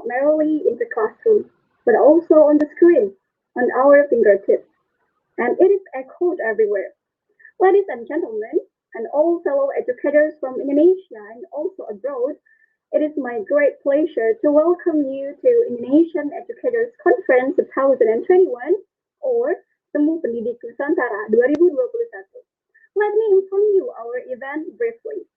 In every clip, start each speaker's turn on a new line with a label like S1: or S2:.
S1: merely in the classroom, but also on the screen, on our fingertips, and it is echoed everywhere. Ladies and gentlemen, and all fellow educators from Indonesia and also abroad, it is my great pleasure to welcome you to Indonesian Educators Conference 2021 or Temu Pendidik Nusantara 2021. Let me inform you our event briefly.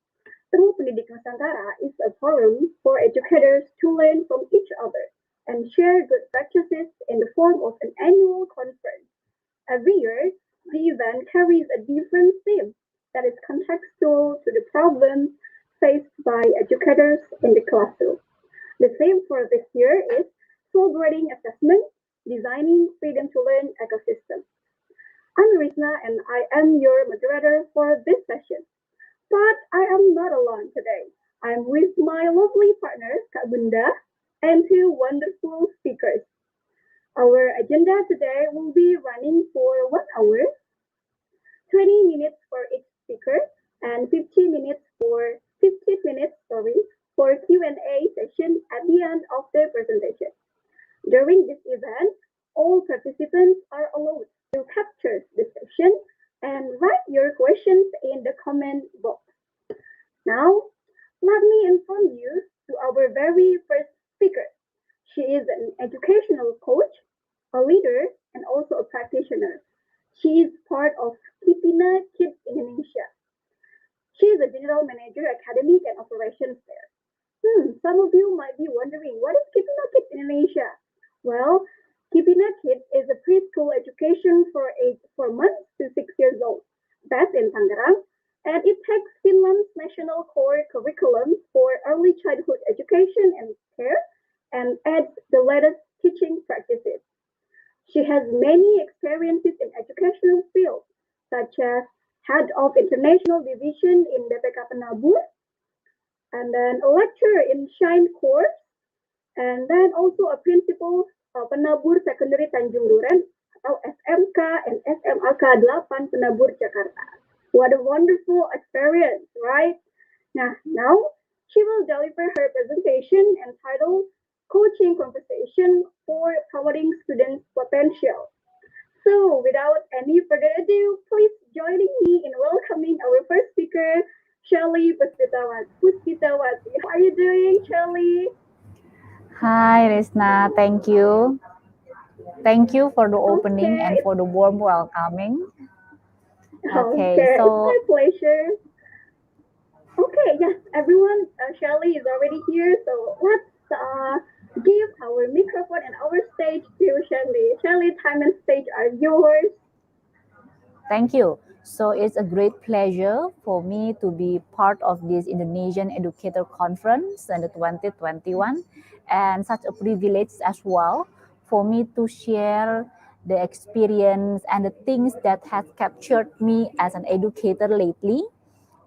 S1: Temu Pendidik Nusantara is a forum for educators to learn from each other and share good practices in the form of an annual conference. Every year, the event carries a different theme that is contextual to the problems faced by educators in the classroom. The theme for this year is Celebrating Assessment, Designing Freedom to Learn Ecosystem. I'm Rizna and I am your moderator for this session. But I am not alone today. I'm with my lovely partner, Kak Bunda, and two wonderful speakers. Our agenda today will be running for 1 hour, 20 minutes for each speaker, and 50 minutes for Q&A session at the end of the presentation. During this event, all participants are allowed to capture the session and write your questions in the comment box. Now, let me inform you to our very first speaker. She is an educational coach, a leader, and also a practitioner. She is part of Kipina Kids Indonesia. She is a general manager, academic, and operations there. Some of you might be wondering, what is Kipina Kids Indonesia? Well, Kipina Kids is a preschool education for age 4 months to 6 years old, based in Tangerang, and it takes Finland's national core curriculum for early childhood education and care and adds the latest teaching practices. She has many experiences in educational fields, such as head of international division in BPK Penabur, and then a lecturer in Shine course, and then also a principal of Penabur Secondary Tanjung Duren atau SMK and SMAK 8 Penabur Jakarta. What a wonderful experience, right? Now she will deliver her presentation entitled Coaching Conversation for Promoting Students' Potential. So, without any further ado, please join me in welcoming our first speaker, Shirley Puspitawati. How are you doing, Shirley?
S2: Hi, Rizna. Thank you. Thank you for the opening and
S1: Okay.
S2: for the warm welcoming.
S1: Okay,
S2: Okay,
S1: it's my
S2: so
S1: pleasure. Okay, yes, everyone, Shirley is already here, so let's give our microphone and our stage to Shirley. Shirley, time and stage are yours.
S2: thank you. So it's a great pleasure for me to be part of this Indonesian Educator Conference in the 2021, and such a privilege as well for me to share the experience and the things that has captured me as an educator lately.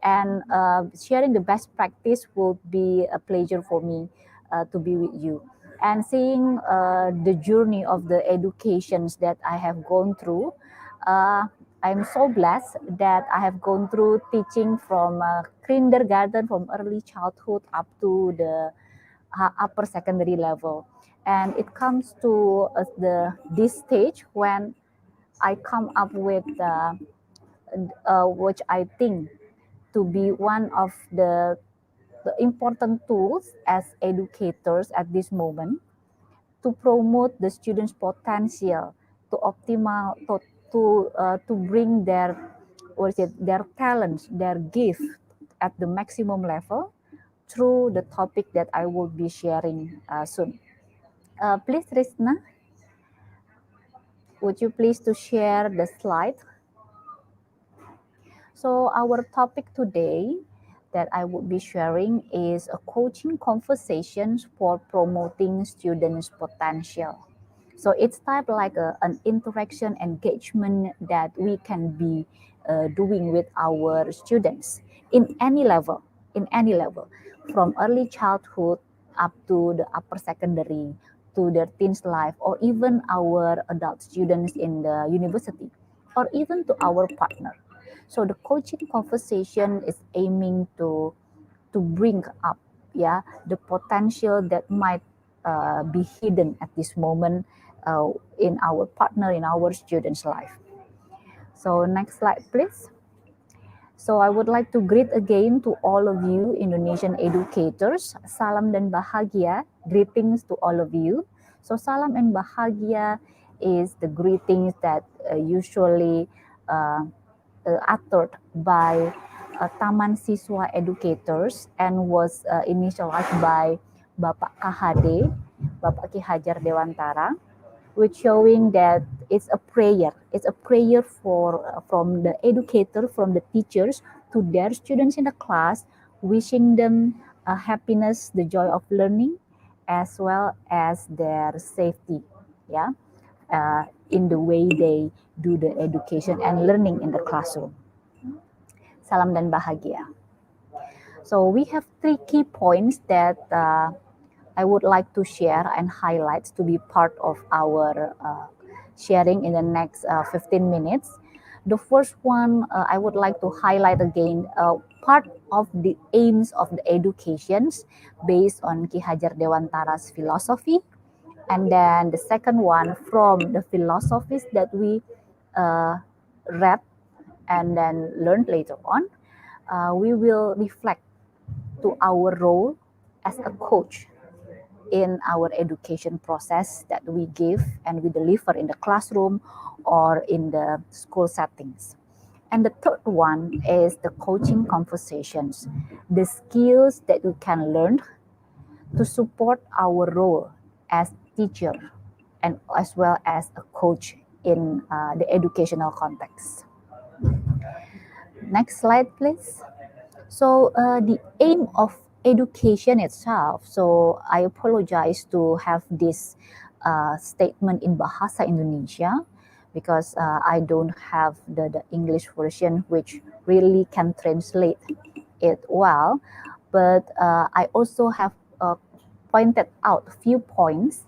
S2: And sharing the best practice will be a pleasure for me to be with you, and seeing the journey of the educations that I have gone through. uh, I'm so blessed that I have gone through teaching from kindergarten, from early childhood up to the upper secondary level, and it comes to the this stage when I come up with which I think to be one of the important tools as educators at this moment to promote the students' potential, to optimal, to bring their their talents, their gift at the maximum level through the topic that I will be sharing soon. Please, Rizna, would you please to share the slide? So our topic today that I would be sharing is a coaching conversations for promoting students' potential. So it's type like an interaction engagement that we can be doing with our students in any level, from early childhood up to the upper secondary, to their teens life, or even our adult students in the university, or even to our partner. So the coaching conversation is aiming to bring up, yeah, the potential that might be hidden at this moment in our partner, in our students' life. So next slide, please. So I would like to greet again to all of you Indonesian educators. Salam dan bahagia. Greetings to all of you. So salam and bahagia is the greetings that usually uttered by Taman Siswa educators and was initialized by Bapak KHD, Bapak Ki Hajar Dewantara, which showing that it's a prayer. It's a prayer for from the educator, from the teachers to their students in the class, wishing them happiness, the joy of learning, as well as their safety. Yeah, in the way they do the education and learning in the classroom. Salam dan bahagia. So we have 3 key points that I would like to share and highlight to be part of our sharing in the next 15 minutes. The first one I would like to highlight again part of the aims of the educations based on Ki Hajar Dewantara's philosophy. And then the second one from the philosophies that we read and then learned later on, we will reflect to our role as a coach in our education process that we give and we deliver in the classroom or in the school settings. And the third one is the coaching conversations, the skills that we can learn to support our role as teacher and as well as a coach in the educational context. Next slide, please. So the aim of education itself, so I apologize to have this statement in Bahasa Indonesia because I don't have the English version which really can translate it well. But I also have pointed out a few points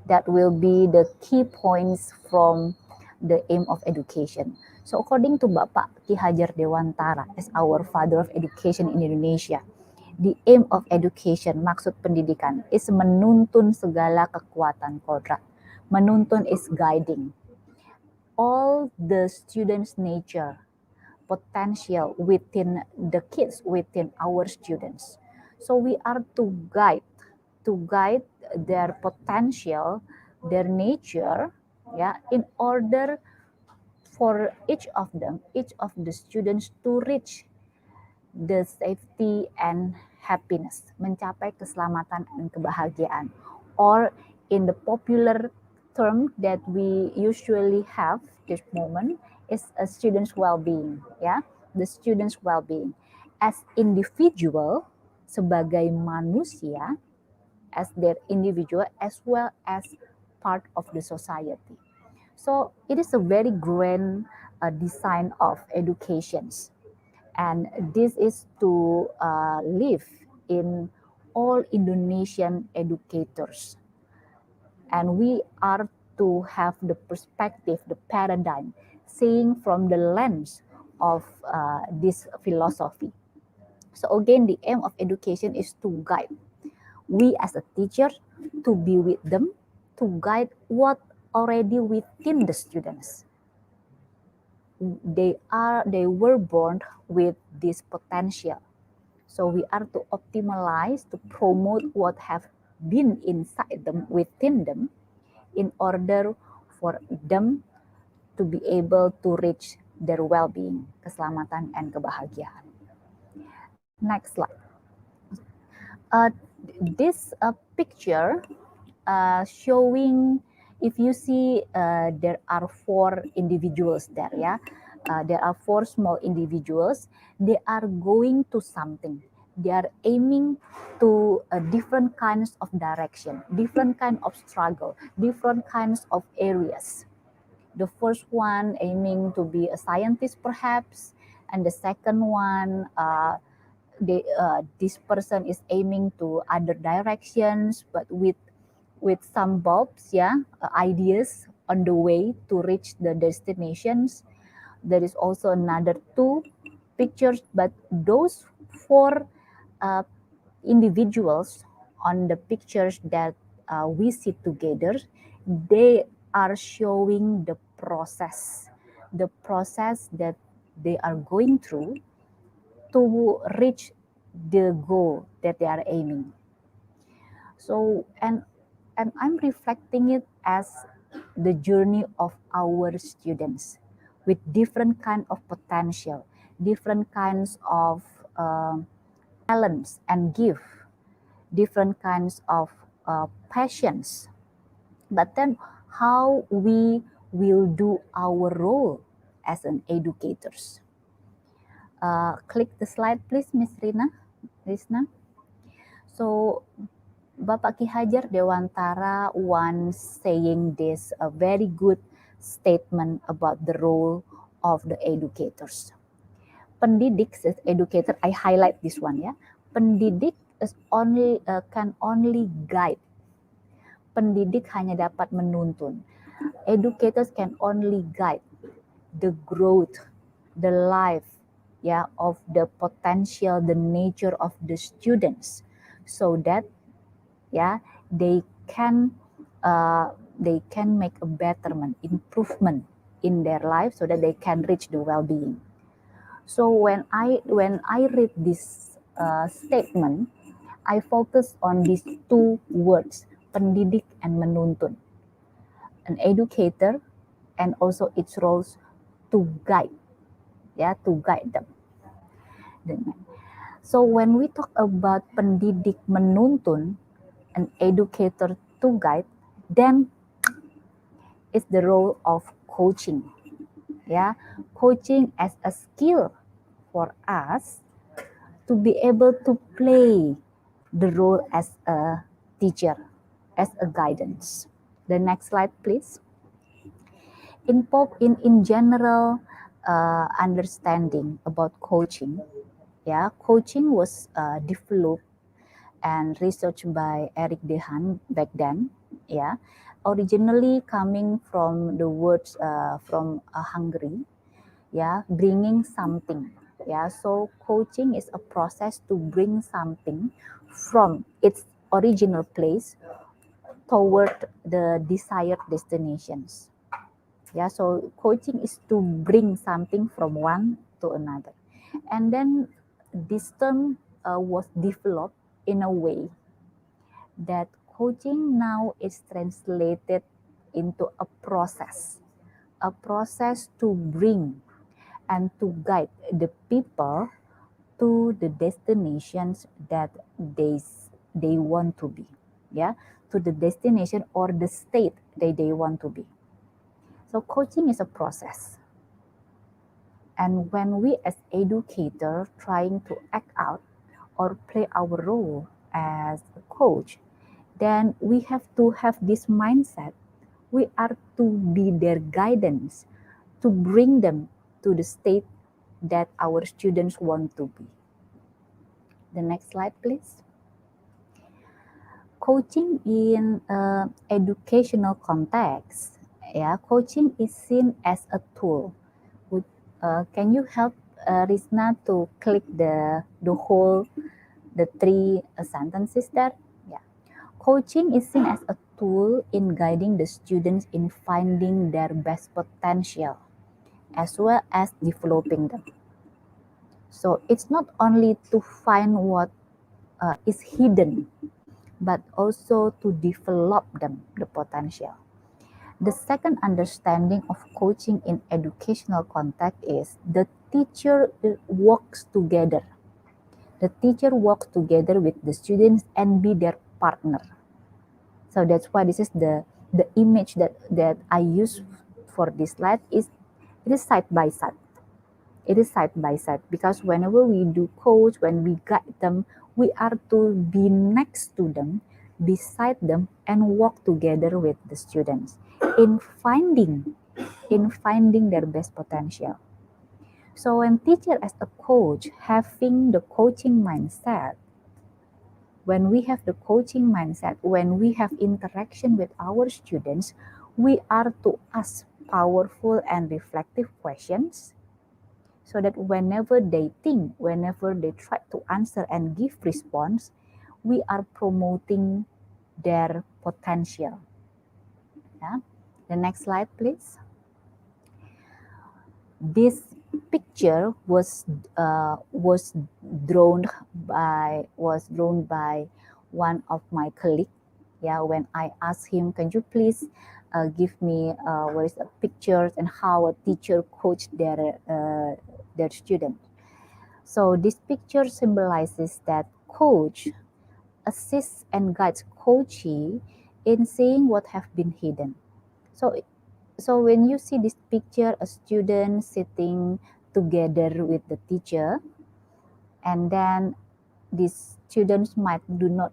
S2: that will be the key points from the aim of education. So according to Bapak Ki Hajar Dewantara as our father of education in Indonesia, the aim of education, maksud pendidikan, is menuntun segala kekuatan kodrat. Menuntun is guiding. All the students' nature, potential within the kids, within our students. So we are to guide their potential, their nature, yeah, in order for each of them, each of the students to reach the safety and happiness, mencapai keselamatan dan kebahagiaan, or in the popular term that we usually have this moment is a student's well-being, ya, the student's well-being as individual, sebagai manusia, as their individual as well as part of the society. So it is a very grand design of educations, and this is to live in all Indonesian educators, and we are to have the perspective, the paradigm, seeing from the lens of this philosophy. So again, the aim of education is to guide. We as a teacher to be with them, to guide what already within the students. They were born with this potential. So we are to optimize, to promote what have been inside them, within them, in order for them to be able to reach their well-being, keselamatan and kebahagiaan. Next slide. This picture showing, if you see, there are 4 individuals there, yeah. There are 4 small individuals. They are going to something. They are aiming to different kinds of direction, different kind of struggle, different kinds of areas. The first one aiming to be a scientist perhaps, and the second one this person is aiming to other directions, but with some bulbs, yeah, ideas on the way to reach the destinations. There is also another 2 pictures, but those 4 individuals on the pictures that we sit together, they are showing the process that they are going through to reach the goal that they are aiming. So, and I'm reflecting it as the journey of our students with different kind of potential, different kinds of talents and gift, different kinds of passions. But then how we will do our role as an educators. Click the slide please, Miss Rizna. So Bapak Ki Hajar Dewantara once saying this, a very good statement about the role of the educators. Pendidik as educator, I highlight this one ya. Pendidik is only can only guide. Pendidik hanya dapat menuntun. Educators can only guide the growth, the life, of the potential, the nature of the students, so that they can make a betterment, improvement in their life, so that they can reach the well-being. So when I read this statement, I focus on these two words, pendidik and menuntun. An educator and also its roles to guide, to guide them. So when we talk about pendidik menuntun, an educator to guide, then it's the role of coaching. Coaching as a skill for us to be able to play the role as a teacher, as a guidance. The next slide, please. In general understanding about coaching, coaching was developed and researched by Eric Dehan back then, originally coming from the words from Hungary, bringing something. So coaching is a process to bring something from its original place toward the desired destinations. So coaching is to bring something from one to another. And then this term was developed in a way that coaching now is translated into a process to bring and to guide the people to the destinations that they want to be, to the destination or the state that they want to be. So coaching is a process. And when we as educators trying to act out or play our role as a coach, then we have to have this mindset. We are to be their guidance, to bring them to the state that our students want to be. The next slide, please. Coaching in educational context, coaching is seen as a tool. Can you help Rizna to click the three sentences there? Coaching is seen as a tool in guiding the students in finding their best potential as well as developing them. So it's not only to find what is hidden, but also to develop them, the potential. The second understanding of coaching in educational context is the teacher works together. The teacher works together with the students and be their partner. So that's why this is the image that I use for this slide it is side by side. It is side by side because whenever we do coach, when we guide them, we are to be next to them, beside them, and work together with the students in finding their best potential. So when teacher as a coach having the coaching mindset, when we have the coaching mindset, when we have interaction with our students, we are to ask powerful and reflective questions so that whenever they think, whenever they try to answer and give response, we are promoting their potential. Yeah. The next slide, please. This picture was drawn by one of my colleagues. Yeah, when I asked him, can you please give me what is the pictures and how a teacher coached their student. So this picture symbolizes that coach assists and guides coachee in seeing what have been hidden. So so when you see this picture, a student sitting together with the teacher, and then these students might not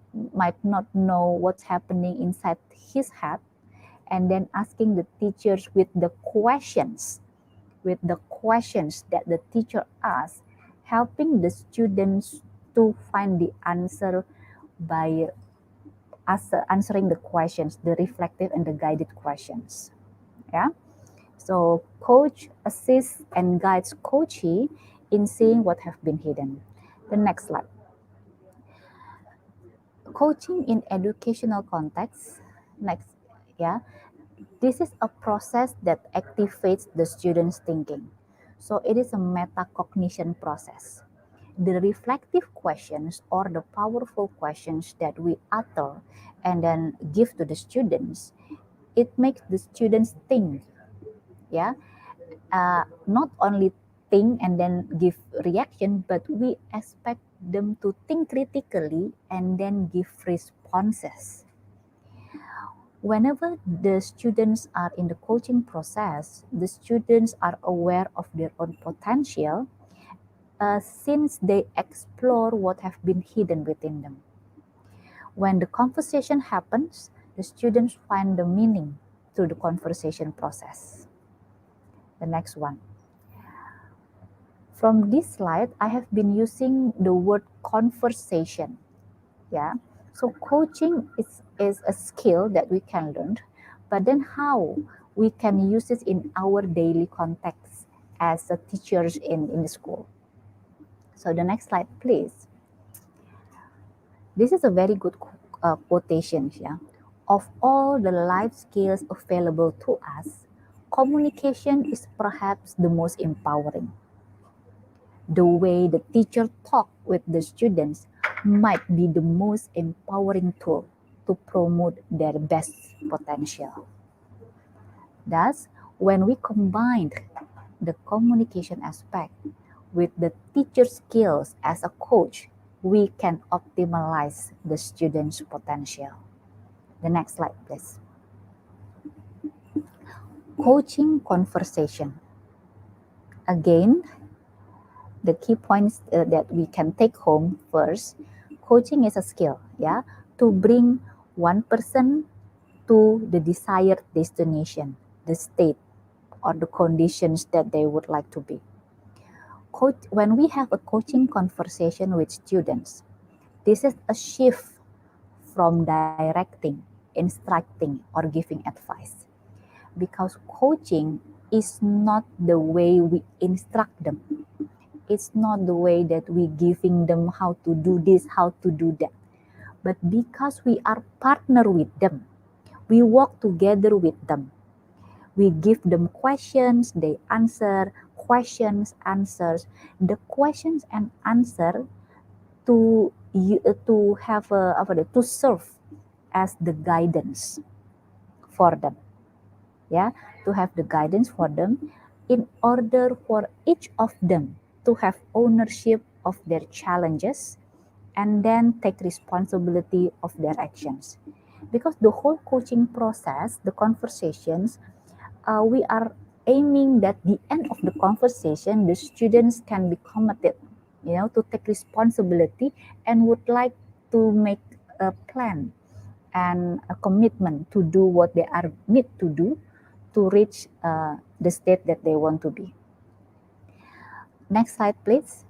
S2: know what's happening inside his head, and then asking the teachers with the questions that the teacher asks, helping the students to find the answer by answering the questions, the reflective and the guided questions. Yeah. So coach assists and guides coachee in seeing what have been hidden. The next slide. Coaching in educational context. Next, yeah. This is a process that activates the student's thinking. So it is a metacognition process. The reflective questions or the powerful questions that we utter and then give to the students, it makes the students think. Yeah. Not only think and then give reaction, but we expect them to think critically and then give responses. Whenever the students are in the coaching process, the students are aware of their own potential since they explore what have been hidden within them. When the conversation happens, the students find the meaning through the conversation process. The next one. From this slide, I have been using the word conversation. Yeah. So coaching is a skill that we can learn, but then how we can use it in our daily context as a teachers in the school. So the next slide, please. This is a very good quotation. Yeah. Of all the life skills available to us, communication is perhaps the most empowering. The way the teacher talks with the students might be the most empowering tool to promote their best potential. Thus, when we combine the communication aspect with the teacher skills as a coach, we can optimize the student's potential. The next slide, please. Coaching conversation. Again, the key points that we can take home first, coaching is a skill, yeah, to bring one person to the desired destination, the state or the conditions that they would like to be. When we have a coaching conversation with students, this is a shift from directing, instructing, or giving advice. Because coaching is not the way we instruct them. It's not the way that we giving them how to do this, how to do that. But because we are partner with them, we work together with them. We give them questions, they answer, questions, answers. The questions and answer to have to serve as the guidance for them. Yeah, to have the guidance for them in order for each of them to have ownership of their challenges and then take responsibility of their actions. Because the whole coaching process, the conversations, we are aiming that the end of the conversation, the students can be committed, to take responsibility and would like to make a plan and a commitment to do what they are need to do to reach the state that they want to be. Next slide, please.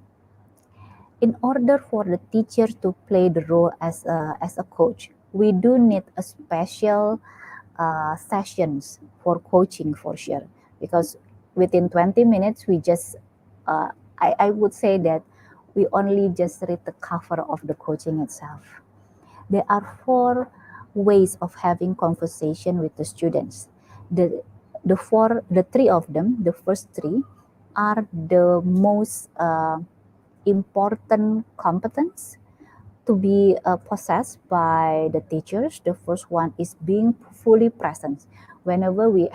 S2: In order for the teacher to play the role as a coach, we do need a special sessions for coaching for sure, because within 20 minutes we just I would say that we only just read the cover of the coaching itself. There are four ways of having conversation with the students. The the three of them, the first three, are the most important competence to be possessed by the teachers. The first one is being fully present. Whenever we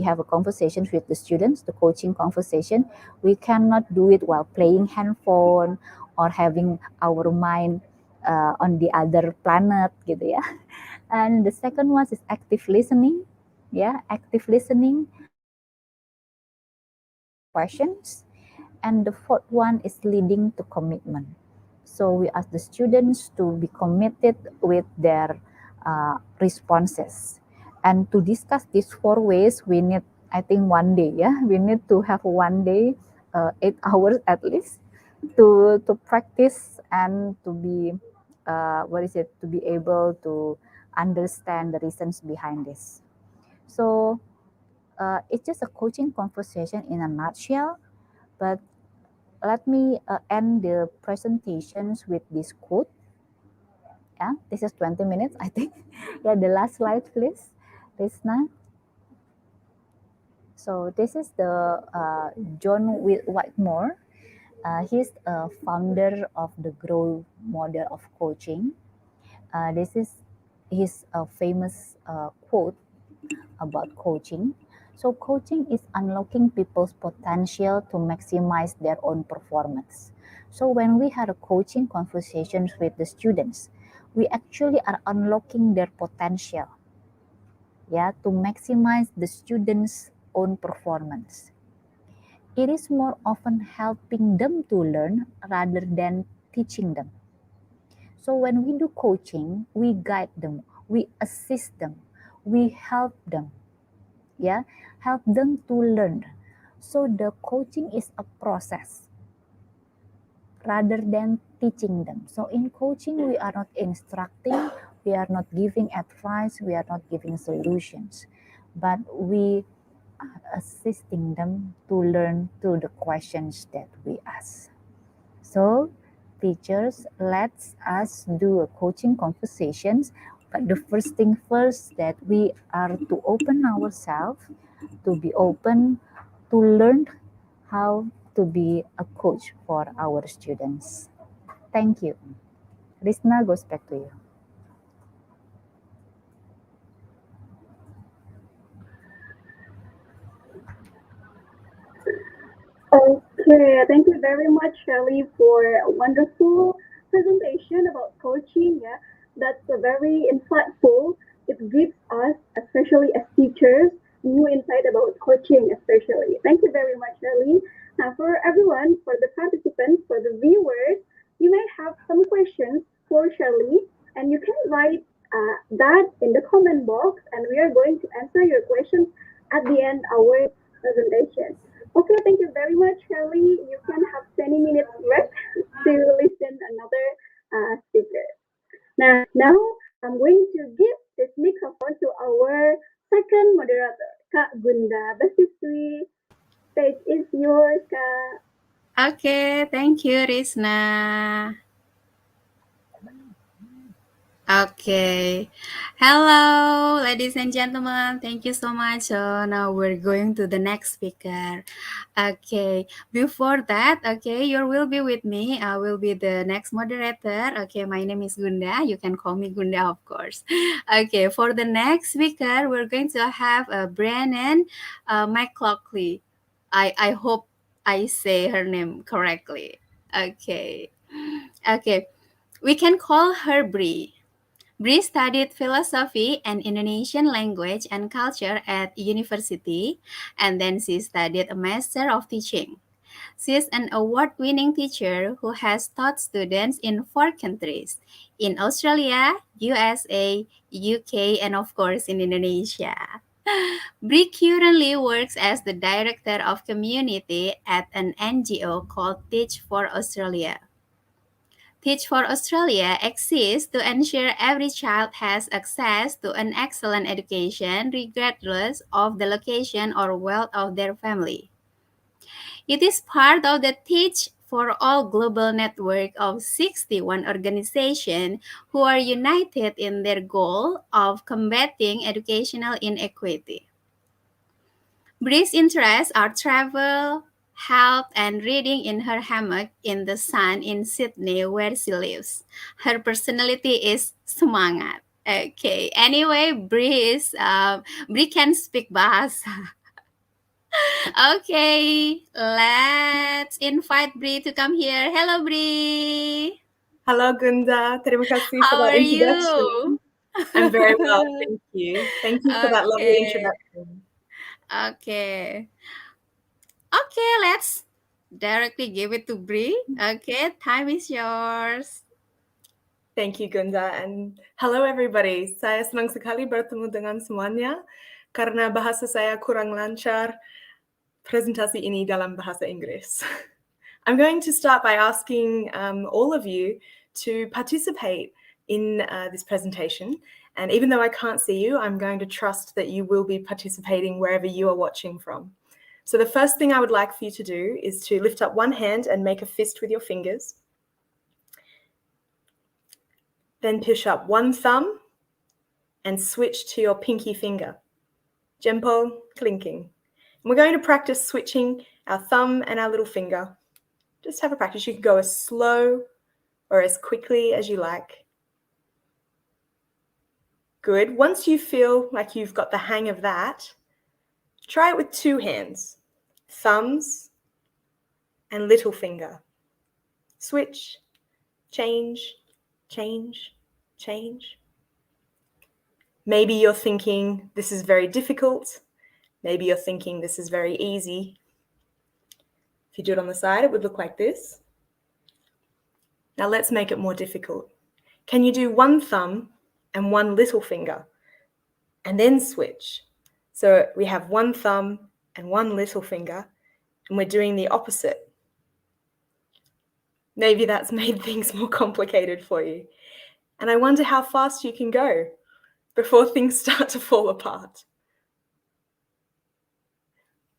S2: have a conversation with the students, the coaching conversation, we cannot do it while playing handphone or having our mind on the other planet gitu ya. And the second one is active listening. Yeah, active listening questions. And the fourth one is leading to commitment. So we ask the students to be committed with their responses. And to discuss these four ways, we need, I think, one day. Yeah, we need to have one day, 8 hours at least, to practice and to be, to be able to understand the reasons behind this. So it's just a coaching conversation in a nutshell, but let me end the presentations with this quote. Yeah, this is 20 minutes, I think. Yeah, the last slide, please, Risna. So this is the John Whitmore. He's a founder of the Grow model of coaching. This is his famous quote about coaching. So coaching is unlocking people's potential to maximize their own performance. So when we had a coaching conversations with the students, we actually are unlocking their potential, yeah, to maximize the students' own performance. It is more often helping them to learn rather than teaching them. So when we do coaching, we guide them, we assist them, we help them, yeah, help them to learn. So the coaching is a process rather than teaching them. So in coaching, we are not instructing, we are not giving advice, we are not giving solutions, but we are assisting them to learn through the questions that we ask. So teachers, let's us do a coaching conversations. But the first thing first, that we are to open ourselves, to be open, to learn how to be a coach for our students. Thank you. Risna, goes back to you.
S1: Okay, thank you very much, Shirley, for a wonderful presentation about coaching. Yeah, that's a very insightful. It gives us, especially as teachers, new insight about coaching, especially. Thank you very much, Shirley. Now, for everyone, for the participants, for the viewers, you may have some questions for Shirley, and you can write that in the comment box, and we are going to answer your questions at the end of our presentation. Okay, thank you very much, Shelley. You can have 20 minutes rest to listen another speaker. Now I'm going to give this microphone to our second moderator, Kak Gunda Basiswi. Stage is yours, Kak.
S3: Okay, thank you, Rizna. Okay. Hello, ladies and gentlemen. Thank you so much. So now we're going to the next speaker. Okay. Before that, okay, you will be with me. I will be the next moderator. Okay, my name is Gunda. You can call me Gunda, of course. Okay, for the next speaker, we're going to have Briannon Mcloughlin. I hope I say her name correctly. Okay. Okay. We can call her Bri. Bri studied philosophy and Indonesian language and culture at university, and then she studied a Master of Teaching. She is an award-winning teacher who has taught students in 4 countries, in Australia, USA, UK, and of course in Indonesia. Bri currently works as the Director of Community at an NGO called Teach for Australia. Teach for Australia exists to ensure every child has access to an excellent education regardless of the location or wealth of their family. It is part of the Teach for all global network of 61 organizations who are united in their goal of combating educational inequity. Bree's interests are travel, health, and reading in her hammock in the sun in Sydney, where she lives. Her personality is semangat. Okay. Anyway, Bree can speak bahasa. Okay, let's invite Bree to come here. Hello, Bree.
S4: Hello, Gunda. Terima kasih for
S3: How
S4: that
S3: are
S4: introduction.
S3: you?
S4: I'm very well, thank you. Thank you for that lovely
S3: Okay.
S4: introduction.
S3: Okay. Okay, let's directly give it to Bree. Okay, time is yours.
S4: Thank you, Gunda. And hello, everybody. Saya senang sekali bertemu dengan semuanya. Karena bahasa saya kurang lancar, presentasi ini dalam bahasa Inggris. I'm going to start by asking all of you to participate in this presentation. And even though I can't see you, I'm going to trust that you will be participating wherever you are watching from. So the first thing I would like for you to do is to lift up one hand and make a fist with your fingers. Then push up one thumb and switch to your pinky finger. Jempol clinking. And we're going to practice switching our thumb and our little finger. Just have a practice. You can go as slow or as quickly as you like. Good. Once you feel like you've got the hang of that, try it with two hands, thumbs and little finger. Switch, change, change, change. Maybe you're thinking this is very difficult. Maybe you're thinking this is very easy. If you do it on the side, it would look like this. Now let's make it more difficult. Can you do one thumb and one little finger and then switch? So we have one thumb and one little finger and we're doing the opposite. Maybe that's made things more complicated for you. And I wonder how fast you can go before things start to fall apart.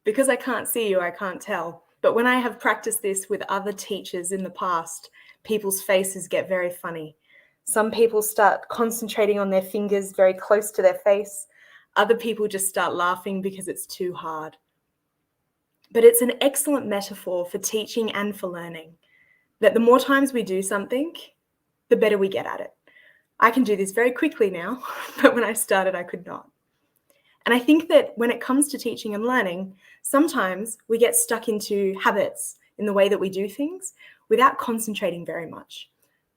S4: Because I can't see you, I can't tell. But when I have practiced this with other teachers in the past, people's faces get very funny. Some people start concentrating on their fingers very close to their face. Other people just start laughing because it's too hard. But it's an excellent metaphor for teaching and for learning, that the more times we do something, the better we get at it. I can do this very quickly now, but when I started, I could not. And I think that when it comes to teaching and learning, sometimes we get stuck into habits in the way that we do things without concentrating very much.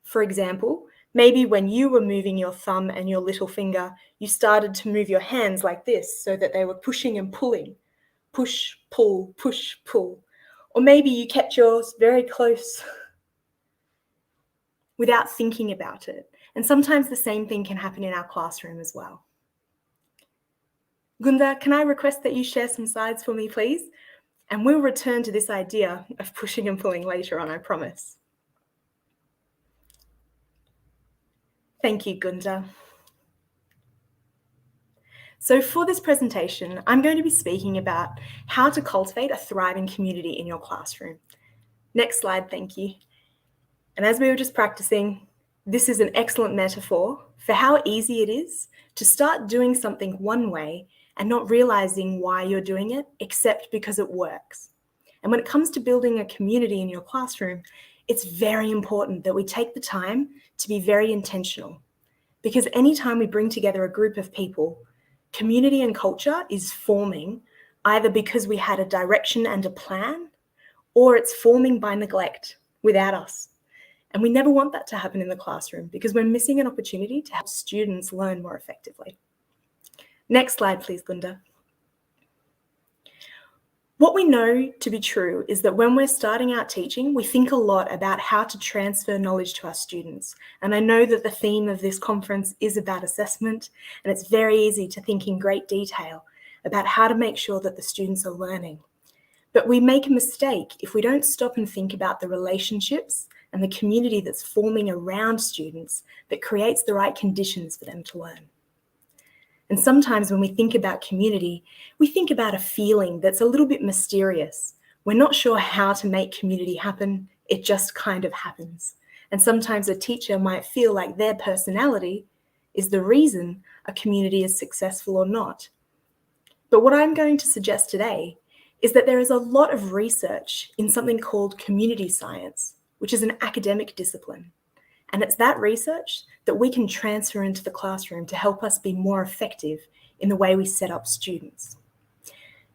S4: For example, maybe when you were moving your thumb and your little finger, you started to move your hands like this so that they were pushing and pulling. Push, pull, push, pull. Or maybe you kept yours very close without thinking about it. And sometimes the same thing can happen in our classroom as well. Gunda, can I request that you share some slides for me, please? And we'll return to this idea of pushing and pulling later on, I promise. Thank you, Gunda. So for this presentation, I'm going to be speaking about how to cultivate a thriving community in your classroom. Next slide, thank you. And as we were just practicing, this is an excellent metaphor for how easy it is to start doing something one way and not realizing why you're doing it, except because it works. And when it comes to building a community in your classroom, it's very important that we take the time to be very intentional. Because anytime we bring together a group of people, community and culture is forming either because we had a direction and a plan, or it's forming by neglect without us. And we never want that to happen in the classroom because we're missing an opportunity to help students learn more effectively. Next slide, please, Gunda. What we know to be true is that when we're starting out teaching, we think a lot about how to transfer knowledge to our students. And I know that the theme of this conference is about assessment, and it's very easy to think in great detail about how to make sure that the students are learning. But we make a mistake if we don't stop and think about the relationships and the community that's forming around students that creates the right conditions for them to learn. And sometimes when we think about community, we think about a feeling that's a little bit mysterious. We're not sure how to make community happen. It just kind of happens. And sometimes a teacher might feel like their personality is the reason a community is successful or not. But what I'm going to suggest today is that there is a lot of research in something called community science, which is an academic discipline. And it's that research that we can transfer into the classroom to help us be more effective in the way we set up students.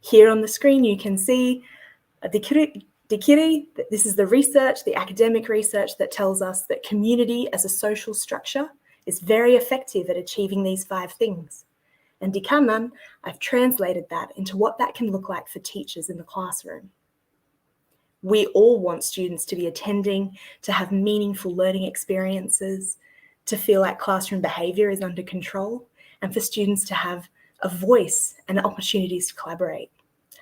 S4: Here on the screen, you can see Dikiri. This is the research, the academic research that tells us that community as a social structure is very effective at achieving these 5 things. And di kanan, I've translated that into what that can look like for teachers in the classroom. We all want students to be attending, to have meaningful learning experiences, to feel like classroom behaviour is under control, and for students to have a voice and opportunities to collaborate.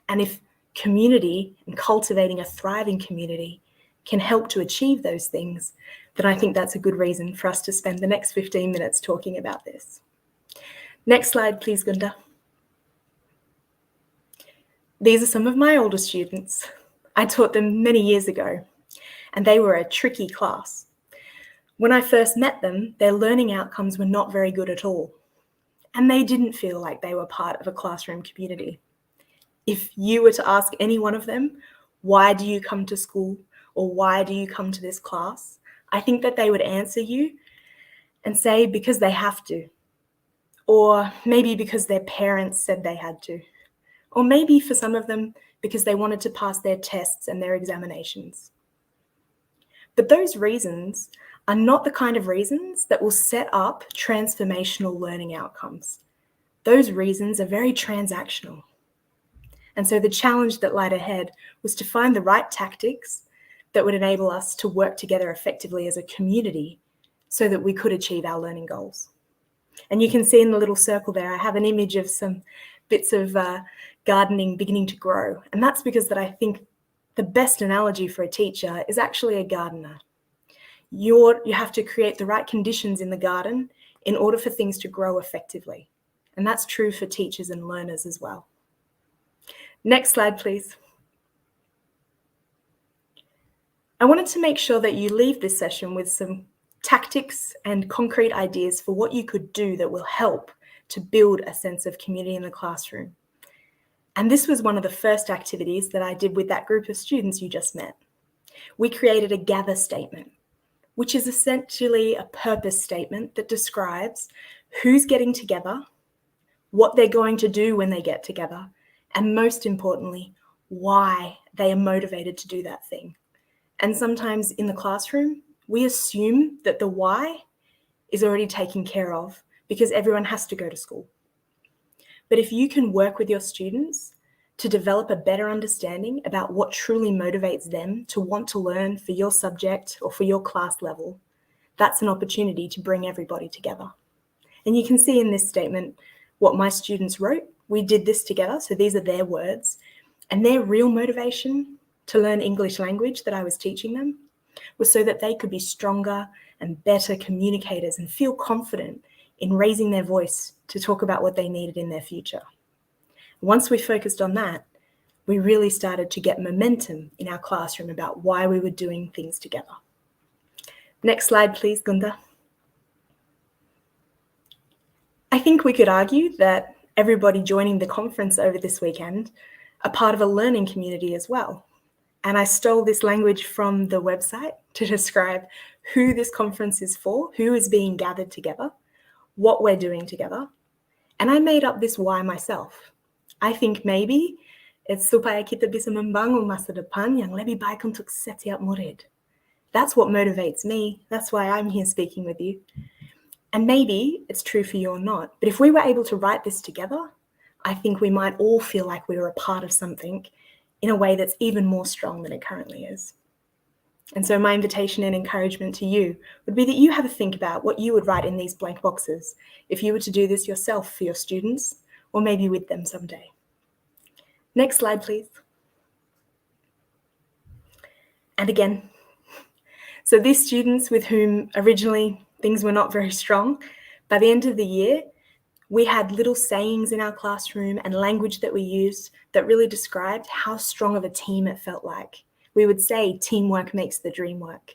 S4: And if community and cultivating a thriving community can help to achieve those things, then I think that's a good reason for us to spend the next 15 minutes talking about this. Next slide, please, Gunda. These are some of my older students. I taught them many years ago, and they were a tricky class. When I first met them, their learning outcomes were not very good at all, and they didn't feel like they were part of a classroom community. If you were to ask any one of them, why do you come to school, or why do you come to this class, I think that they would answer you and say because they have to, or maybe because their parents said they had to, or maybe for some of them because they wanted to pass their tests and their examinations. But those reasons are not the kind of reasons that will set up transformational learning outcomes. Those reasons are very transactional. And so the challenge that lied ahead was to find the right tactics that would enable us to work together effectively as a community so that we could achieve our learning goals. And you can see in the little circle there, I have an image of some bits of gardening beginning to grow. And that's because that I think the best analogy for a teacher is actually a gardener. You have to create the right conditions in the garden in order for things to grow effectively. And that's true for teachers and learners as well. Next slide, please. I wanted to make sure that you leave this session with some tactics and concrete ideas for what you could do that will help to build a sense of community in the classroom. And this was one of the first activities that I did with that group of students you just met. We created a gather statement, which is essentially a purpose statement that describes who's getting together, what they're going to do when they get together, and most importantly, why they are motivated to do that thing. And sometimes in the classroom, we assume that the why is already taken care of because everyone has to go to school. But if you can work with your students to develop a better understanding about what truly motivates them to want to learn for your subject or for your class level, that's an opportunity to bring everybody together. And you can see in this statement what my students wrote. We did this together, so these are their words. And their real motivation to learn English language that I was teaching them was so that they could be stronger and better communicators and feel confident in raising their voice to talk about what they needed in their future. Once we focused on that, we really started to get momentum in our classroom about why we were doing things together. Next slide, please, Gunda. I think we could argue that everybody joining the conference over this weekend are part of a learning community as well. And I stole this language from the website to describe who this conference is for, who is being gathered together, what we're doing together. And I made up this why myself. I think maybe it's supaya kita bisa membangun masa depan yang lebih baik untuk setiap murid. That's what motivates me. That's why I'm here speaking with you. And maybe it's true for you or not. But if we were able to write this together, I think we might all feel like we were a part of something in a way that's even more strong than it currently is. And so my invitation and encouragement to you would be that you have a think about what you would write in these blank boxes if you were to do this yourself for your students, or maybe with them someday. Next slide, please. And again, so these students with whom originally things were not very strong, by the end of the year, we had little sayings in our classroom and language that we used that really described how strong of a team it felt like. we would say teamwork makes the dream work.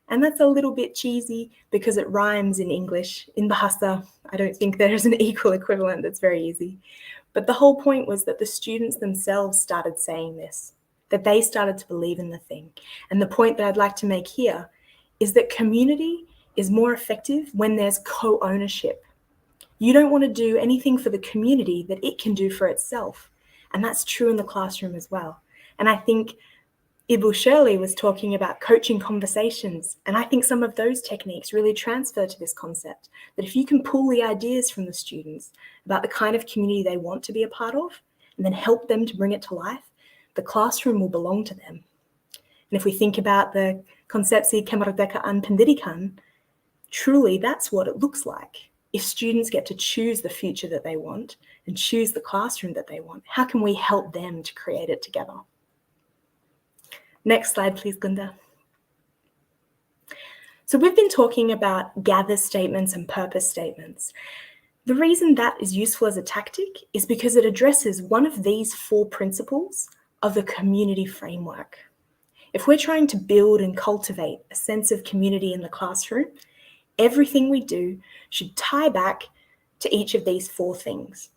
S4: And that's a little bit cheesy because it rhymes in English. In Bahasa, I don't think there's an equal equivalent that's very easy. But the whole point was that the students themselves started saying this, that they started to believe in the thing. And the point that I'd like to make here is that community is more effective when there's co-ownership. You don't want to do anything for the community that it can do for itself. And that's true in the classroom as well. And I think Ibu Shirley was talking about coaching conversations, and I think some of those techniques really transfer to this concept, that if you can pull the ideas from the students about the kind of community they want to be a part of, and then help them to bring it to life, the classroom will belong to them. And if we think about the konsepsi kemerdekaan pendidikan, truly that's what it looks like. If students get to choose the future that they want and choose the classroom that they want, how can we help them to create it together? Next slide, please, Gunda. So we've been talking about gather statements and purpose statements. The reason that is useful as a tactic is because it addresses one of these 4 principles of the community framework. If we're trying to build and cultivate a sense of community in the classroom, everything we do should tie back to each of these 4 things.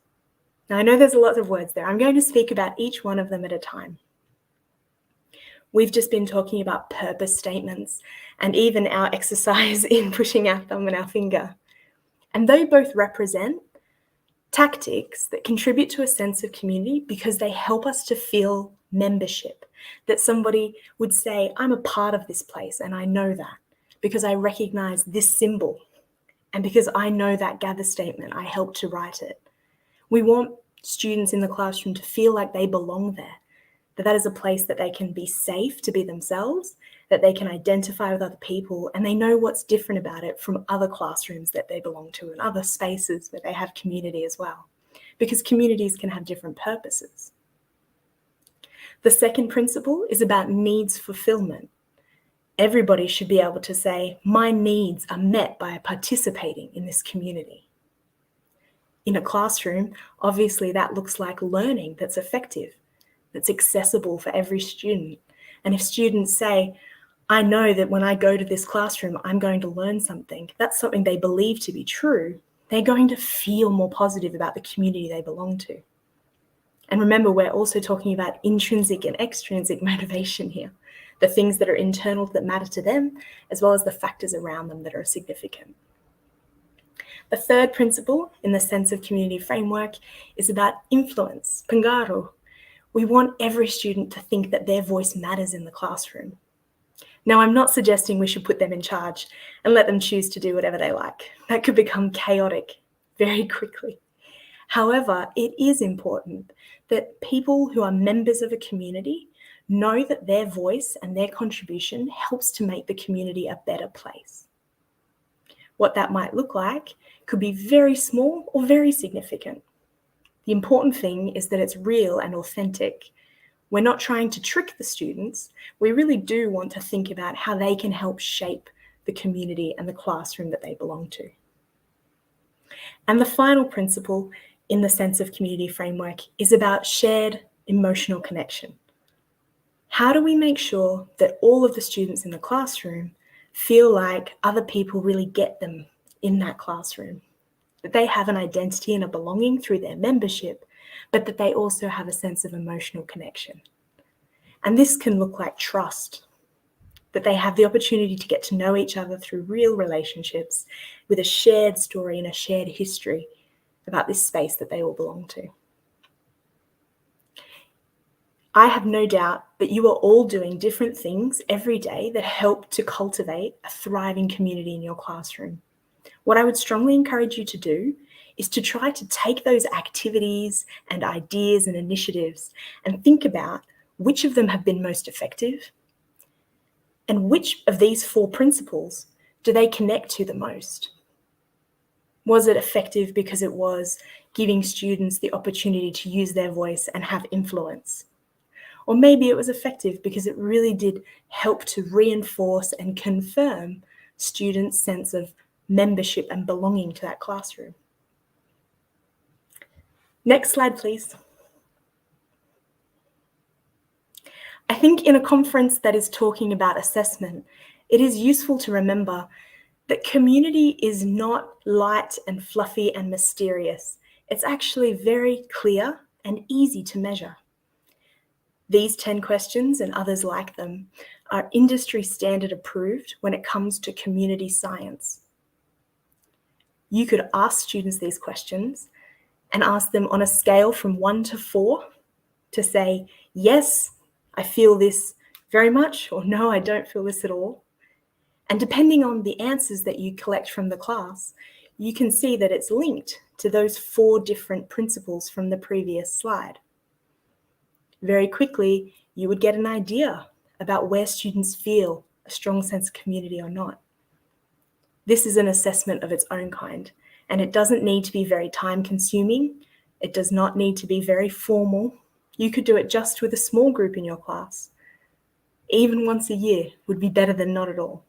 S4: Now, I know there's a lot of words there. I'm going to speak about each one of them at a time. We've just been talking about purpose statements and even our exercise in pushing our thumb and our finger. And they both represent tactics that contribute to a sense of community because they help us to feel membership, that somebody would say, I'm a part of this place and I know that because I recognize this symbol and because I know that gather statement, I helped to write it. We want students in the classroom to feel like they belong there, that is a place that they can be safe to be themselves, that they can identify with other people, and they know what's different about it from other classrooms that they belong to and other spaces where they have community as well, because communities can have different purposes. The second principle is about needs fulfillment. Everybody should be able to say, my needs are met by participating in this community. In a classroom, obviously that looks like learning that's effective, that's accessible for every student. And if students say, I know that when I go to this classroom, I'm going to learn something, that's something they believe to be true, they're going to feel more positive about the community they belong to. And remember, we're also talking about intrinsic and extrinsic motivation here, the things that are internal that matter to them, as well as the factors around them that are significant. The third principle in the sense of community framework is about influence, pengaruh. We want every student to think that their voice matters in the classroom. Now, I'm not suggesting we should put them in charge and let them choose to do whatever they like. That could become chaotic very quickly. However, it is important that people who are members of a community know that their voice and their contribution helps to make the community a better place. What that might look like could be very small or very significant. The important thing is that it's real and authentic. We're not trying to trick the students. We really do want to think about how they can help shape the community and the classroom that they belong to. And the final principle in the sense of community framework is about shared emotional connection. How do we make sure that all of the students in the classroom feel like other people really get them in that classroom? That they have an identity and a belonging through their membership, but that they also have a sense of emotional connection. And this can look like trust, that they have the opportunity to get to know each other through real relationships with a shared story and a shared history about this space that they all belong to. I have no doubt that you are all doing different things every day that help to cultivate a thriving community in your classroom. What I would strongly encourage you to do is to try to take those activities and ideas and initiatives and think about which of them have been most effective and which of these 4 principles do they connect to the most. Was it effective because it was giving students the opportunity to use their voice and have influence? Or maybe it was effective because it really did help to reinforce and confirm students' sense of membership and belonging to that classroom. Next slide, please. I think in a conference that is talking about assessment, it is useful to remember that community is not light and fluffy and mysterious. It's actually very clear and easy to measure. These 10 questions and others like them are industry standard approved when it comes to community science. You could ask students these questions and ask them on a scale from 1 to 4 to say, yes, I feel this very much, or no, I don't feel this at all. And depending on the answers that you collect from the class, you can see that it's linked to those 4 different principles from the previous slide. Very quickly, you would get an idea about where students feel a strong sense of community or not. This is an assessment of its own kind, and it doesn't need to be very time-consuming. It does not need to be very formal. You could do it just with a small group in your class. Even once a year would be better than not at all.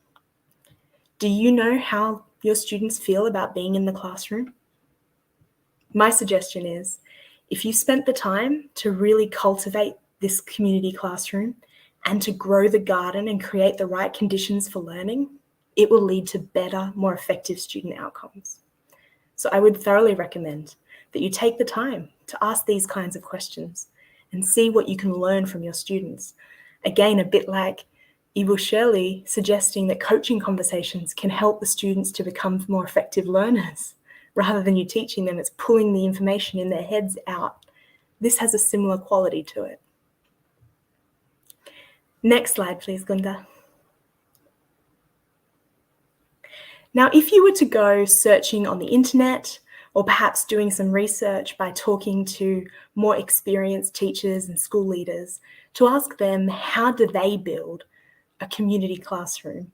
S4: Do you know how your students feel about being in the classroom? My suggestion is, if you spent the time to really cultivate this community classroom and to grow the garden and create the right conditions for learning, it will lead to better, more effective student outcomes. So I would thoroughly recommend that you take the time to ask these kinds of questions and see what you can learn from your students. Again, a bit like Shirley suggesting that coaching conversations can help the students to become more effective learners. Rather than you teaching them, it's pulling the information in their heads out. This has a similar quality to it. Next slide, please, Gunda. Now, if you were to go searching on the internet, or perhaps doing some research by talking to more experienced teachers and school leaders to ask them how do they build a community classroom,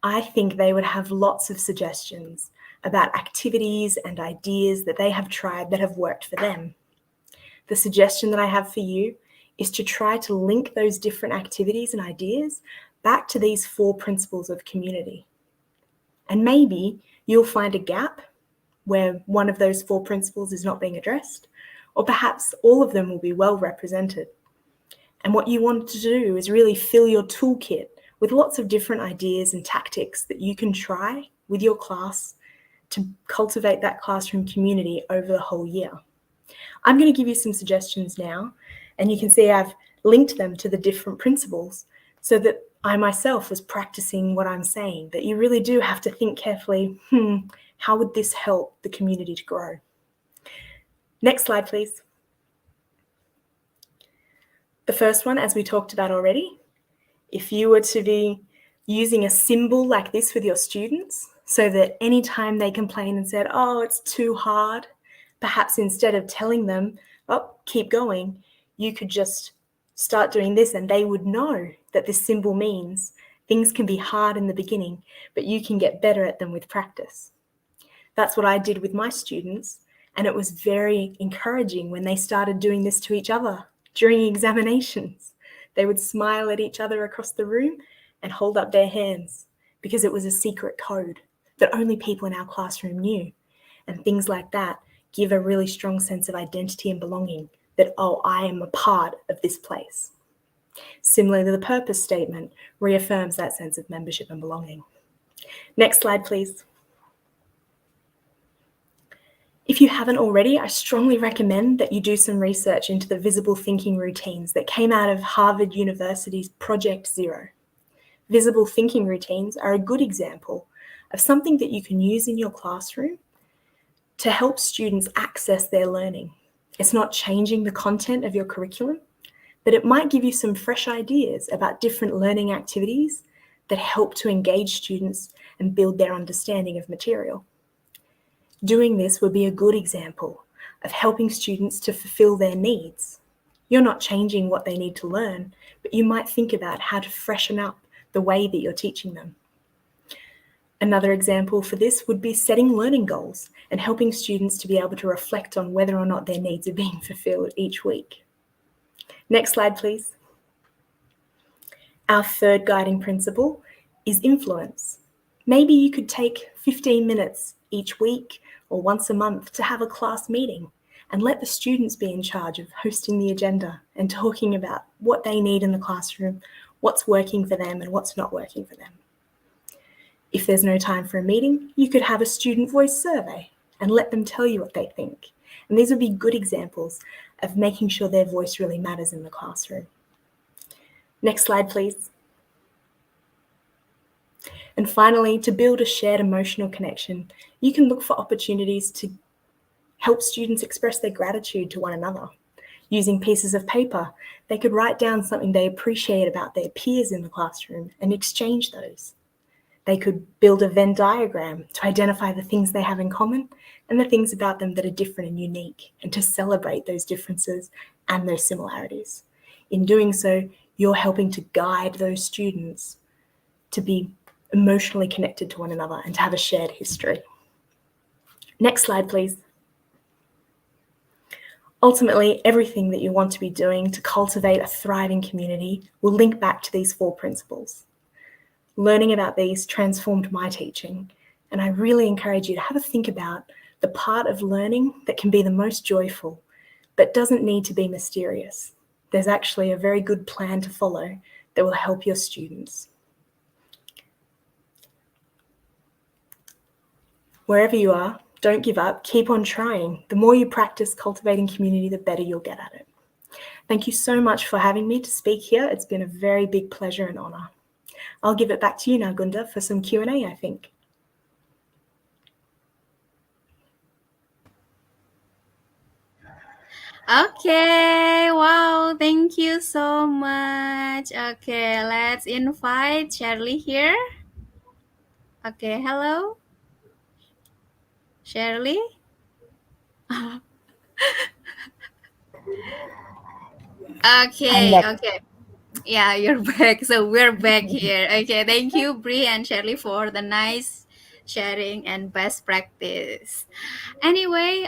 S4: I think they would have lots of suggestions about activities and ideas that they have tried that have worked for them. The suggestion that I have for you is to try to link those different activities and ideas back to these 4 principles of community. And maybe you'll find a gap where one of those 4 principles is not being addressed, or perhaps all of them will be well represented. And what you want to do is really fill your toolkit with lots of different ideas and tactics that you can try with your class to cultivate that classroom community over the whole year. I'm going to give you some suggestions now, and you can see I've linked them to the different principles so that I myself was practicing what I'm saying, that you really do have to think carefully, how would this help the community to grow? Next slide, please. The first one, as we talked about already, if you were to be using a symbol like this with your students, so that anytime they complain and said, oh, it's too hard, perhaps instead of telling them, oh, keep going, you could just start doing this and they would know that this symbol means things can be hard in the beginning, but you can get better at them with practice. That's what I did with my students, and it was very encouraging when they started doing this to each other during examinations. They would smile at each other across the room and hold up their hands because it was a secret code that only people in our classroom knew. And things like that give a really strong sense of identity and belonging, that, oh, I am a part of this place. Similarly, the purpose statement reaffirms that sense of membership and belonging. Next slide, please. If you haven't already, I strongly recommend that you do some research into the visible thinking routines that came out of Harvard University's Project Zero. Visible thinking routines are a good example of something that you can use in your classroom to help students access their learning. It's not changing the content of your curriculum, but it might give you some fresh ideas about different learning activities that help to engage students and build their understanding of material. Doing this would be a good example of helping students to fulfill their needs. You're not changing what they need to learn, but you might think about how to freshen up the way that you're teaching them. Another example for this would be setting learning goals and helping students to be able to reflect on whether or not their needs are being fulfilled each week. Next slide, please. Our third guiding principle is influence. Maybe you could take 15 minutes each week or once a month to have a class meeting and let the students be in charge of hosting the agenda and talking about what they need in the classroom, what's working for them and what's not working for them. If there's no time for a meeting, you could have a student voice survey and let them tell you what they think. And these would be good examples of making sure their voice really matters in the classroom. Next slide, please. And finally, to build a shared emotional connection, you can look for opportunities to help students express their gratitude to one another. Using pieces of paper, they could write down something they appreciate about their peers in the classroom and exchange those. They could build a Venn diagram to identify the things they have in common and the things about them that are different and unique, and to celebrate those differences and those similarities. In doing so, you're helping to guide those students to be emotionally connected to one another and to have a shared history. Next slide, please. Ultimately, everything that you want to be doing to cultivate a thriving community will link back to these 4 principles. Learning about these transformed my teaching, and I really encourage you to have a think about the part of learning that can be the most joyful, but doesn't need to be mysterious. There's actually a very good plan to follow that will help your students. Wherever you are, don't give up, keep on trying. The more you practice cultivating community, the better you'll get at it. Thank you so much for having me to speak here. It's been a very big pleasure and honour. I'll give it back to you now, Gunda, for some Q&A, I think.
S3: Okay, wow, thank you so much. Okay, let's invite Shirley here. Okay, hello, Shirley. Okay, okay. Yeah, you're back. So we're back here. Okay, thank you, Bri and Shirley, for the nice sharing and best practice. Anyway,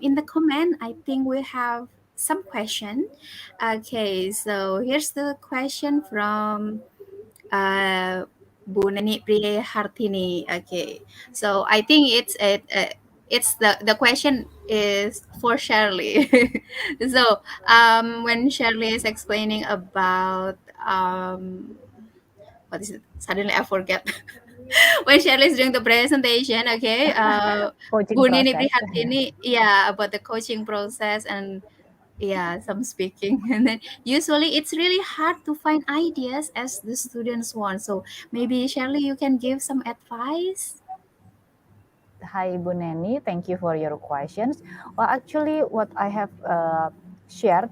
S3: in the comment, I think we have some question. Okay, so here's the question from Bu Neni Priya Hartini. Okay, so I think it's the question is for Shirley. So when Shirley is explaining about what is it? Suddenly I forget. When Shirley is doing the presentation, okay,
S2: Coaching
S3: Bu Nini
S2: process.
S3: Prihatini, yeah, about the coaching process and yeah, some speaking. And then usually it's really hard to find ideas as the students want. So maybe Shirley, you can give some advice.
S2: Hi, Ibu Neni. Thank you for your questions. Well, actually, what I have shared,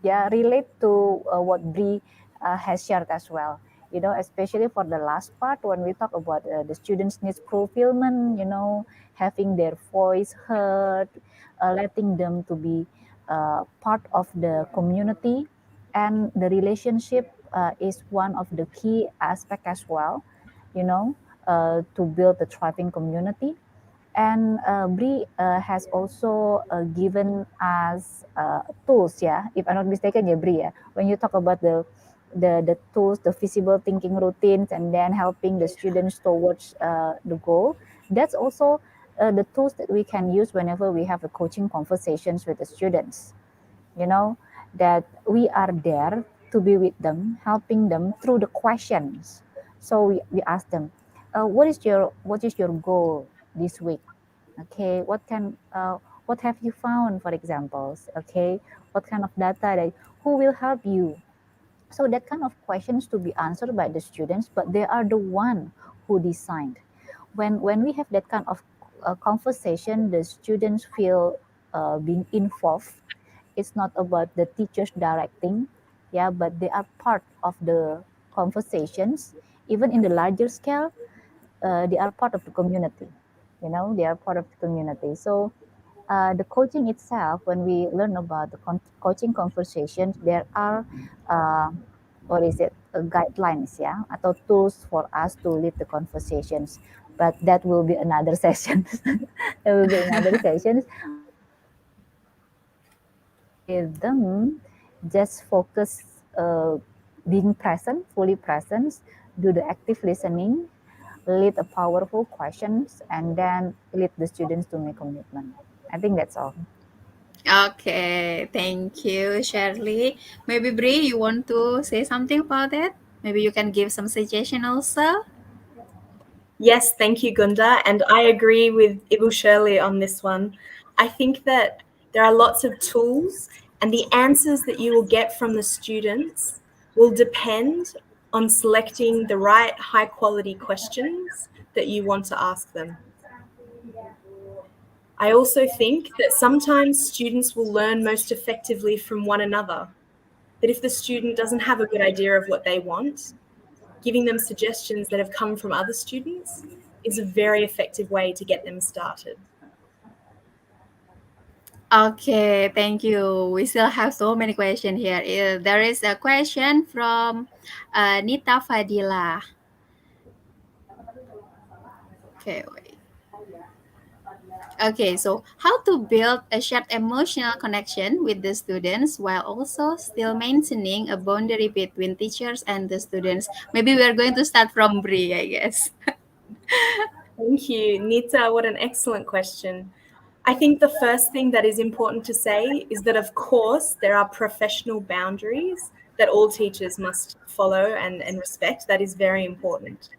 S2: relate to what Bri has shared as well. You know, especially for the last part when we talk about the students' needs fulfillment. You know, having their voice heard, letting them to be part of the community, and the relationship is one of the key aspect as well. You know, to build a thriving community. And Bri has also given us tools, if I'm not mistaken, Bri, when you talk about the tools, the visible thinking routines, and then helping the students towards the goal, that's also the tools that we can use whenever we have a coaching conversations with the students. You know, that we are there to be with them, helping them through the questions. So we ask them, what is your goal this week? Okay, what have you found, for examples? Okay, what kind of data that who will help you? So that kind of questions to be answered by the students, but they are the one who designed. When we have that kind of conversation, the students feel being involved. It's not about the teachers directing, but they are part of the conversations. Even in the larger scale, they are part of the community. You know, they are part of the community. So the coaching itself, when we learn about the coaching conversations, there are guidelines, atau tools for us to lead the conversations. But that will be another session. That will be another session. With them, just focus being present, fully present, do the active listening, lead a powerful questions, and then lead the students to make commitment. I think that's all.
S3: Okay, thank you, Shirley. Maybe Bri, you want to say something about it? Maybe you can give some suggestion also.
S4: Yes, thank you, Gunda. And I agree with Ibu Shirley on this one. I think that there are lots of tools, and the answers that you will get from the students will depend on selecting the right high quality questions that you want to ask them. I also think that sometimes students will learn most effectively from one another. That if the student doesn't have a good idea of what they want, giving them suggestions that have come from other students is a very effective way to get them started.
S3: Okay, thank you. We still have so many questions here. There is a question from Nita Fadila. Okay, wait. Okay, so how to build a shared emotional connection with the students while also still maintaining a boundary between teachers and the students? Maybe we are going to start from Bri, I guess.
S4: Thank you, Nita. What an excellent question. I think the first thing that is important to say is that, of course, there are professional boundaries that all teachers must follow and respect. That is very important.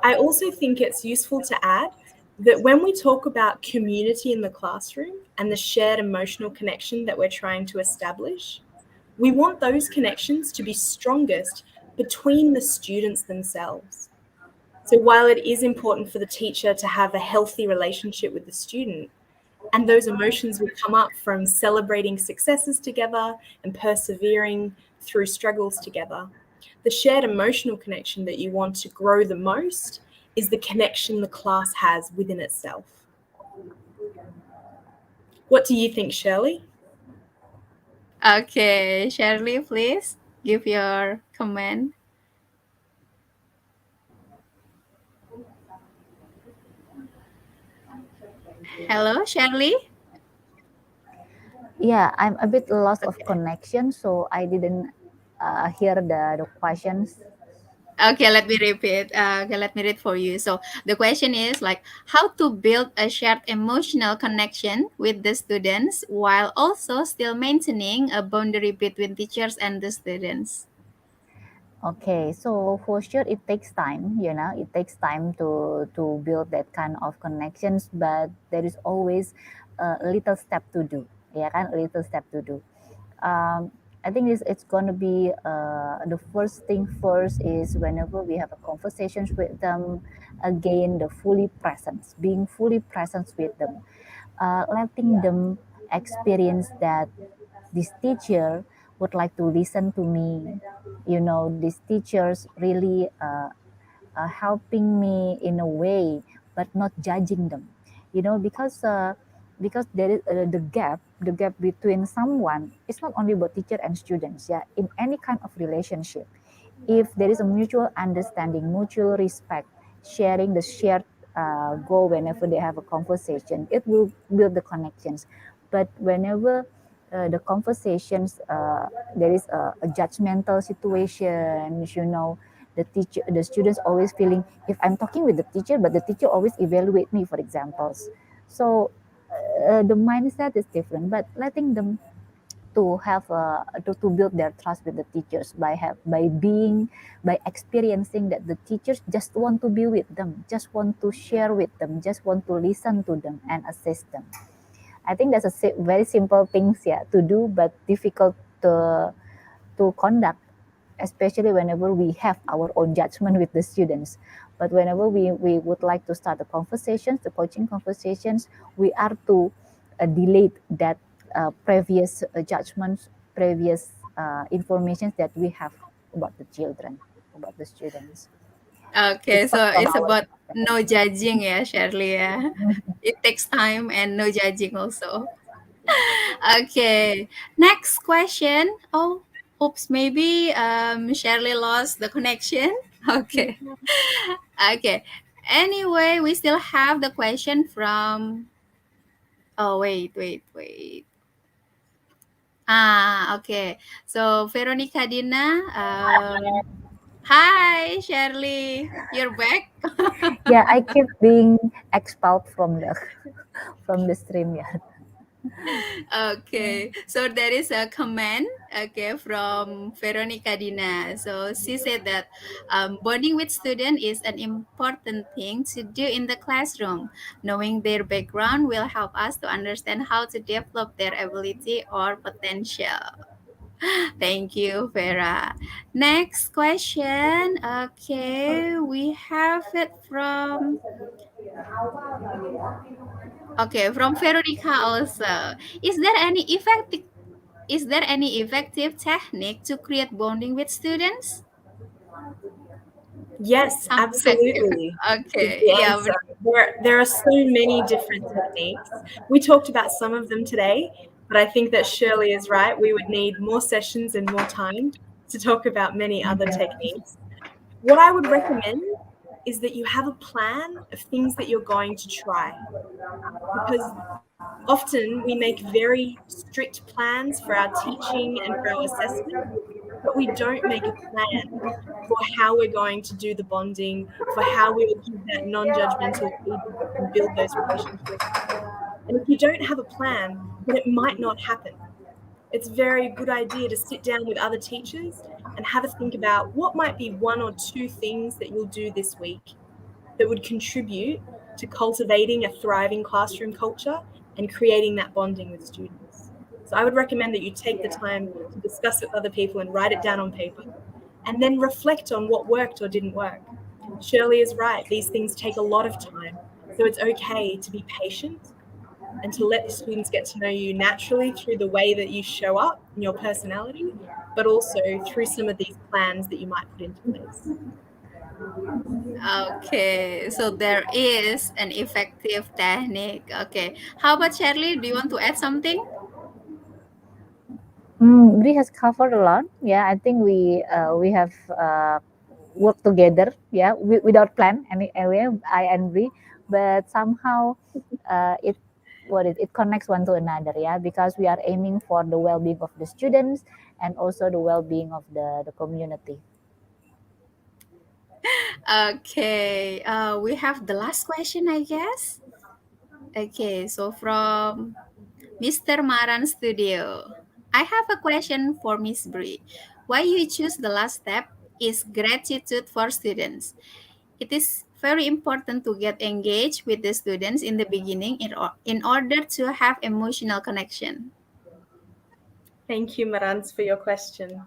S4: I also think it's useful to add that when we talk about community in the classroom and the shared emotional connection that we're trying to establish, we want those connections to be strongest between the students themselves. So while it is important for the teacher to have a healthy relationship with the student, and those emotions will come up from celebrating successes together and persevering through struggles together, the shared emotional connection that you want to grow the most is the connection the class has within itself. What do you think, Shirley?
S3: Okay, Shirley, please give your comment. Hello, Shirley.
S2: Yeah, I'm a bit lost of connection, so I didn't hear the questions.
S3: Okay, let me repeat. Okay, let me read for you. So the question is like how to build a shared emotional connection with the students while also still maintaining a boundary between teachers and the students.
S2: Okay, so for sure it takes time, it takes time to build that kind of connections, but there is always a little step to do, ya kan, a little step to do. I think it's going to be the first thing first is whenever we have a conversations with them, again the fully presence, being fully present with them, letting them experience that this teacher would like to listen to me. These teachers really helping me in a way, but not judging them. Because there is the gap between someone. It's not only about teacher and students. Yeah, in any kind of relationship, if there is a mutual understanding, mutual respect, sharing the shared goal whenever they have a conversation, it will build the connections. But whenever the conversations, there is a judgmental situation, the students always feeling, if I'm talking with the teacher, but the teacher always evaluate me, for examples. So the mindset is different, but letting them to have to build their trust with the teachers by experiencing that the teachers just want to be with them, just want to share with them, just want to listen to them and assist them. I think that's a very simple things, yeah, to do, but difficult to conduct, especially whenever we have our own judgment with the students. But whenever we would like to start the coaching conversations, we are to delete that previous judgments, previous information that we have about the children, about the students. It
S3: Okay,
S2: starts
S3: so
S2: from
S3: it's
S2: our
S3: about no judging, yeah, Shirley. Yeah, it takes time and no judging also. Okay, next question. Oh, oops, maybe Shirley lost the connection. Okay, okay. Anyway, we still have the question from. Oh, wait. Okay. So Veronica Dina. Hi, Shirley. You're back.
S2: Yeah, I keep being expelled from the from the stream. Yeah.
S3: Okay, so there is a comment, okay, from Veronica Dina. So she said that bonding with students is an important thing to do in the classroom. Knowing their background will help us to understand how to develop their ability or potential. Thank you, Vera. Next question. Okay, we have it from from Veronica also. Is there any effective technique to create bonding with students?
S4: Yes,
S3: Some effective.
S4: absolutely, is
S3: Okay,
S4: the
S3: yeah.
S4: answer. There are so many different techniques. We talked about some of them today, but I think that Shirley is right. We would need more sessions and more time to talk about many other techniques. What I would recommend is that you have a plan of things that you're going to try, because often we make very strict plans for our teaching and for our assessment, but we don't make a plan for how we're going to do the bonding, for how we will give that non-judgmental feedback and build those relationships. And if you don't have a plan, then it might not happen. It's a very good idea to sit down with other teachers and have a think about what might be one or two things that you'll do this week that would contribute to cultivating a thriving classroom culture and creating that bonding with students. So I would recommend that you take the time to discuss it with other people and write it down on paper, and then reflect on what worked or didn't work. Shirley is right. These things take a lot of time. So it's okay to be patient and to let the students get to know you naturally through the way that you show up and your personality, but also through some of these plans that you might put into place.
S3: Okay, so there is an effective technique. Okay, how about Shirley? Do you want to add something?
S2: Bri has covered a lot. Yeah, I think we have worked together. Yeah, without plan anyway, I and Bri, but somehow it it connects one to another. Yeah, because we are aiming for the well-being of the students and also the well-being of the community.
S3: Okay, we have the last question, I guess. Okay, so from Mr. Maran Studio. I have a question for Miss Brie. Why you choose the last step is gratitude for students. It is very important to get engaged with the students in the beginning in order to have emotional connection.
S4: Thank you, Marans, for your question.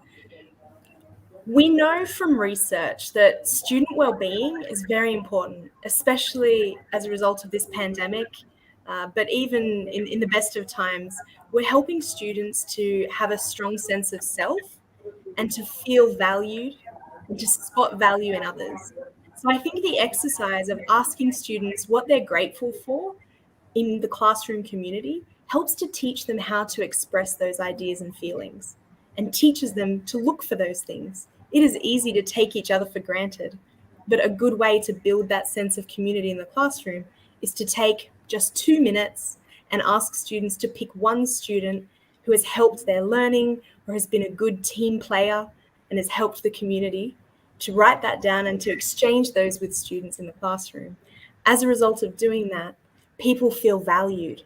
S4: We know from research that student well-being is very important, especially as a result of this pandemic. But even in the best of times, we're helping students to have a strong sense of self and to feel valued and to spot value in others. So I think the exercise of asking students what they're grateful for in the classroom community helps to teach them how to express those ideas and feelings and teaches them to look for those things. It is easy to take each other for granted, but a good way to build that sense of community in the classroom is to take just 2 minutes and ask students to pick one student who has helped their learning or has been a good team player and has helped the community, to write that down and to exchange those with students in the classroom. As a result of doing that, people feel valued.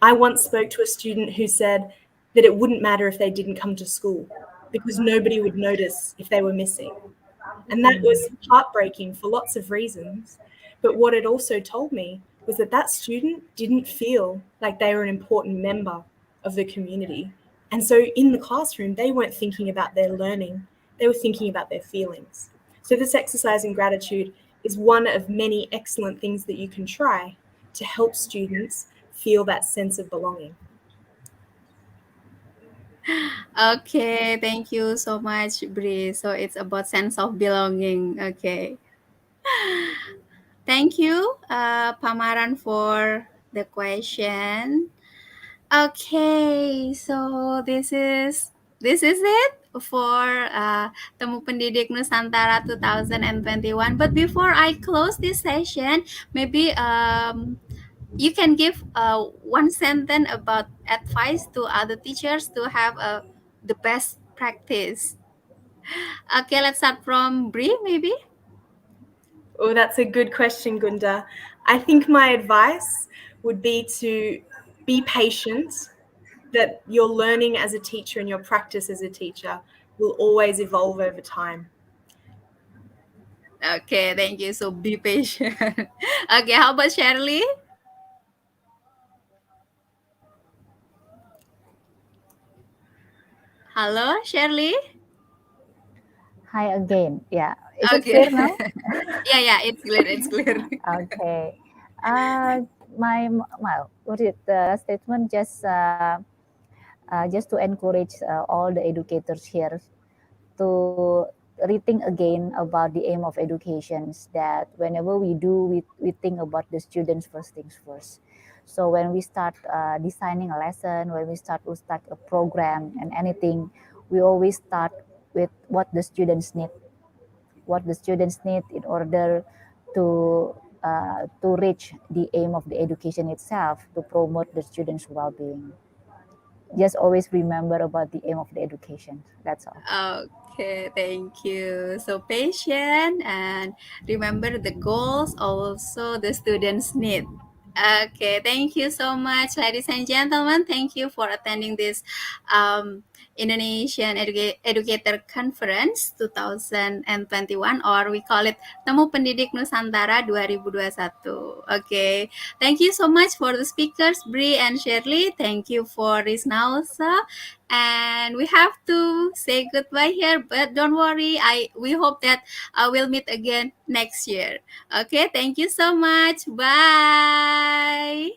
S4: I once spoke to a student who said that it wouldn't matter if they didn't come to school because nobody would notice if they were missing. And that was heartbreaking for lots of reasons. But what it also told me was that that student didn't feel like they were an important member of the community. And so in the classroom, they weren't thinking about their learning, they were thinking about their feelings. So this exercise in gratitude is one of many excellent things that you can try to help students feel that sense of belonging.
S3: Okay, thank you so much, Brie. So it's about sense of belonging. Okay. Thank you, Pamaran, for the question. Okay, so this is it for Temu Pendidik Nusantara 2021. But before I close this session, maybe you can give one sentence about advice to other teachers to have the best practice. Okay, let's start from Brie, maybe.
S4: Oh, that's a good question, Gunda. I think my advice would be to be patient, that your learning as a teacher and your practice as a teacher will always evolve over time.
S3: Okay, thank you. So be patient. Okay, how about Shirley? Hello, Shirley?
S2: Hi again. Yeah. Is it
S3: Okay.
S2: clear now?
S3: Yeah, it's clear, it's clear.
S2: Okay. My what is the statement just to encourage all the educators here to rethink again about the aim of education, that whenever we think about the students first things first. So when we start designing a lesson, when we start to start a program and anything, we always start with what the students need, in order to reach the aim of the education itself, to promote the students' well-being. Just always remember about the aim of the education. That's all.
S3: Okay, thank you. So patient and remember the goals, also the students' need. Okay, thank you so much, ladies and gentlemen. Thank you for attending this um, Indonesian Educator Conference 2021, or we call it Temu Pendidik Nusantara 2021. Okay, thank you so much for the speakers, Bri and Shirley. Thank you for Rizna also. And we have to say goodbye here, but don't worry, we hope that we'll meet again next year. Okay, thank you so much. Bye.